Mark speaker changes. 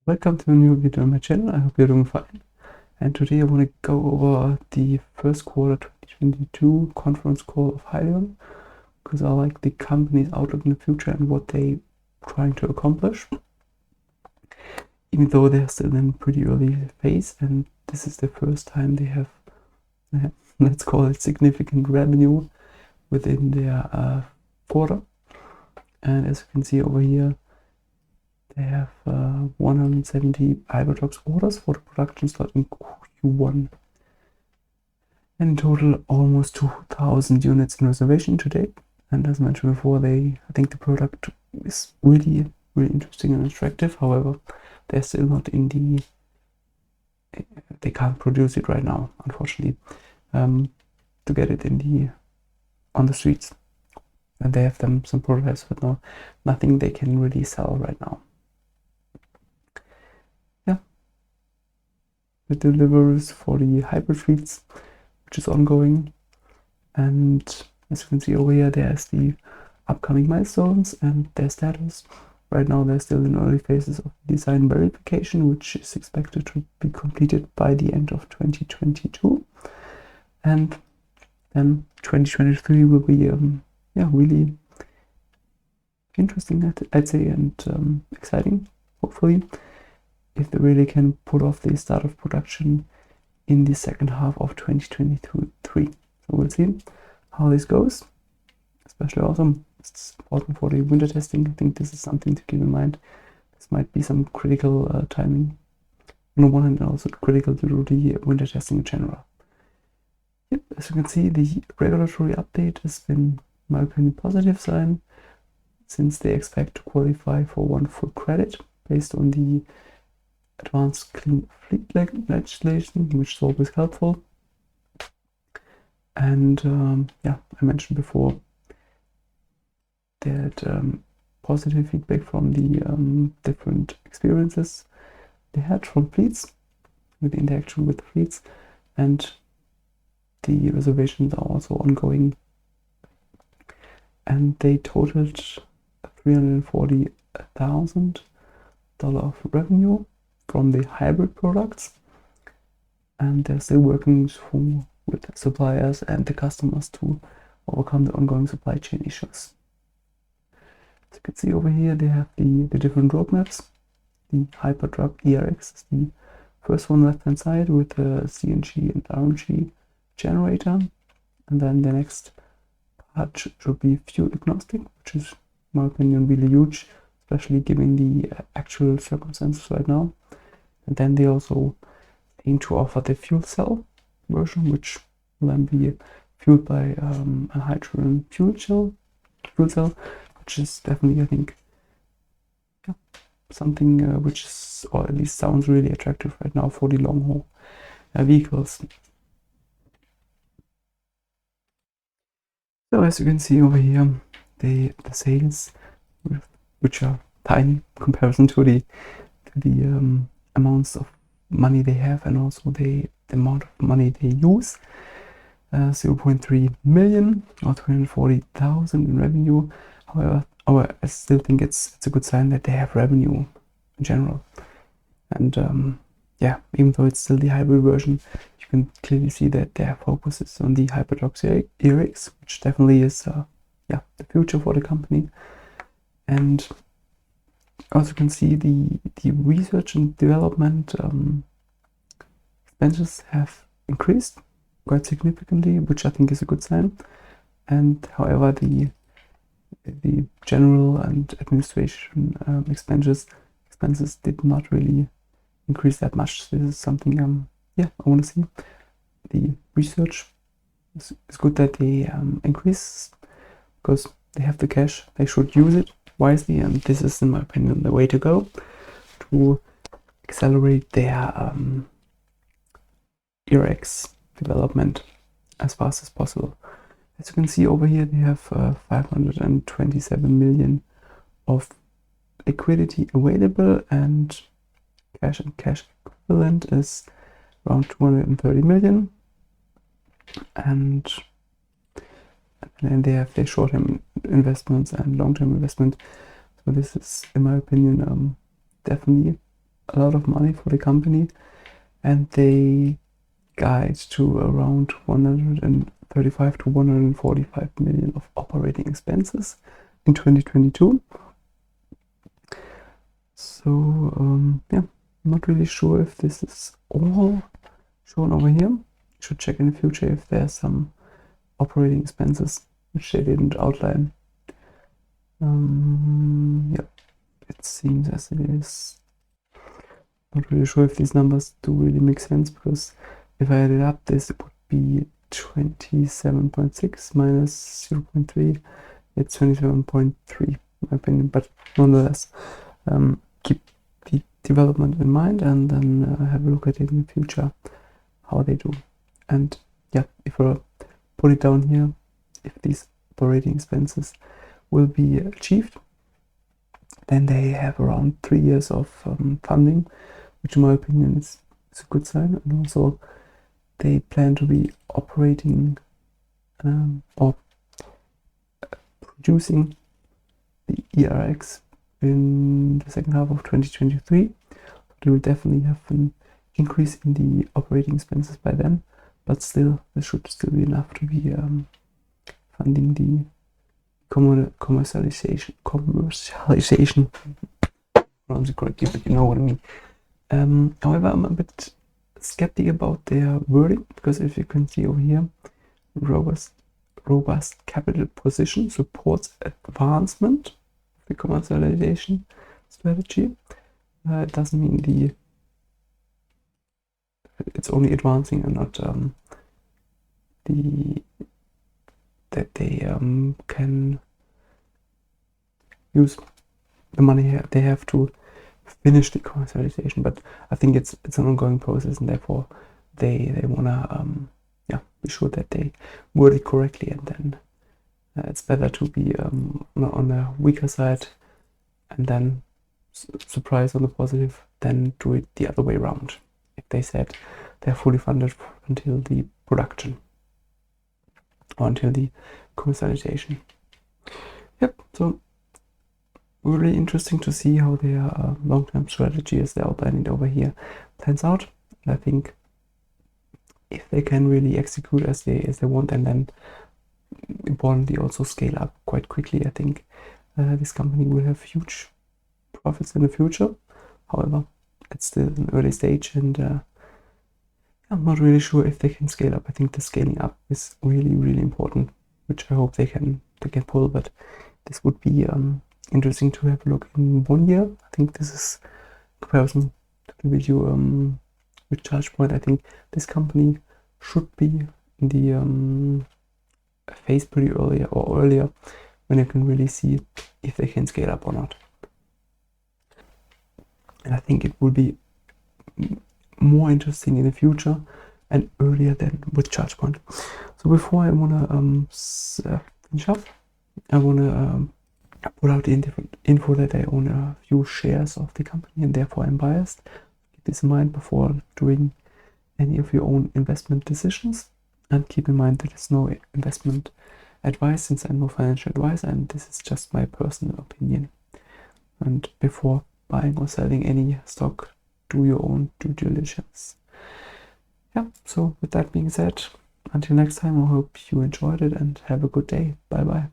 Speaker 1: Welcome to a new video on my channel. I hope you're doing fine. And today I want to go over the first quarter 2022 conference call of Hyliion, because I like the company's outlook in the future and what they're trying to accomplish. Even though they're still in a pretty early phase, and this is the first time they have, let's call it, significant revenue within their quarter. And as you can see over here, they have 170 Hypertrox orders for the production start in Q1. And in total, almost 2,000 units in reservation today. And as mentioned before, I think the product is really interesting and attractive. However, they're still not in the, they can't produce it right now, unfortunately, to get it on the streets. And they have some prototypes, but nothing they can really sell right now. The deliveries for the hybrid fleets, which is ongoing, and as you can see over here, there's the upcoming milestones and their status. Right now they're still in early phases of design verification, which is expected to be completed by the end of 2022, and then 2023 will be really interesting, I'd say, and exciting, hopefully, if they really can put off the start of production in the second half of 2023. So we'll see how this goes. Especially also, it's important for the winter testing. I think this is something to keep in mind. This might be some critical timing on the one hand, and also critical to do the winter testing in general. Yep, as you can see, the regulatory update has been, in my opinion, a positive sign, since they expect to qualify for one full credit based on the Advanced Clean Fleet legislation, which is always helpful. And I mentioned before that positive feedback from the different experiences they had from fleets, with the interaction with the fleets, and the reservations are also ongoing. And they totaled $340,000 of revenue from the hybrid products, and they're still working with suppliers and the customers to overcome the ongoing supply chain issues. As you can see over here, they have the different roadmaps. The Hypertruck ERX is the first one left hand side, with a CNG and RNG generator, and then the next part should be fuel agnostic, which is, in my opinion, really huge, especially given the actual circumstances right now. And then they also aim to offer the fuel cell version, which will then be fueled by a hydrogen fuel cell, which is definitely, I think, something which is, or at least sounds really attractive right now for the long haul vehicles. So as you can see over here, the sales, which are tiny in comparison to the amounts of money they have, and also the amount of money they use. 0.3 million or 240,000 in revenue. However, I still think it's a good sign that they have revenue in general. And even though it's still the hybrid version, you can clearly see that their focus is on the Hypertrox ERX, which definitely is the future for the company. And also can see the research and development expenses have increased quite significantly, which I think is a good sign. And however, the general and administration expenses did not really increase that much. This is something I want to see. The research is good that they increase, because they have the cash, they should use it wisely, and this is, in my opinion, the way to go to accelerate their ERX development as fast as possible. As you can see over here, they have 527 million of liquidity available, and cash and cash equivalent is around 230 million. And then they have their short-term investments and long-term investment. So this is, in my opinion, definitely a lot of money for the company, and they guide to around 135 to 145 million of operating expenses in 2022. So yeah, I'm not really sure if this is all shown over here. Should check in the future if there's some operating expenses which they didn't outline. Yeah, it seems as it is. Not really sure if these numbers do really make sense, because if I add it up, this would be 27.6 minus 0.3. It's 27.3, in my opinion, but nonetheless, keep the development in mind and then have a look at it in the future, how they do. And yeah, if I put it down here, if these operating expenses will be achieved, then they have around 3 years of funding, which in my opinion is a good sign. And also they plan to be operating or producing the ERX in the second half of 2023. They will definitely have an increase in the operating expenses by then, but still, there should still be enough to be funding the commercialization. Pronounced correctly, but you know what I mean. However, I'm a bit skeptic about their wording, because if you can see over here, robust capital position supports advancement of the commercialization strategy. It doesn't mean it's only advancing and not that they can use the money they have to finish the commercialization. But I think it's an ongoing process, and therefore they wanna be sure that they word it correctly, and then it's better to be on the weaker side and then surprise on the positive than do it the other way around. If they said they're fully funded until the production or until the commercialization. Yep, so really interesting to see how their long-term strategy, as they're outlining over here, plans out. And I think if they can really execute as they want, and then importantly also scale up quite quickly, I think this company will have huge profits in the future. However, it's still an early stage, and I'm not really sure if they can scale up. I think the scaling up is really, really important, which I hope they can pull. But this would be interesting to have a look in 1 year. I think this is comparison to the video with ChargePoint. I think this company should be in the phase pretty earlier, when you can really see if they can scale up or not. And I think it will be more interesting in the future and earlier than with ChargePoint. So before I want to finish up, I want to put out the info that I own a few shares of the company, and therefore I'm biased. Keep this in mind before doing any of your own investment decisions, and keep in mind that there's no investment advice, since I'm no financial advisor, and this is just my personal opinion. And before buying or selling any stock, do your own due diligence. Yeah, so with that being said, until next time, I hope you enjoyed it and have a good day. Bye bye.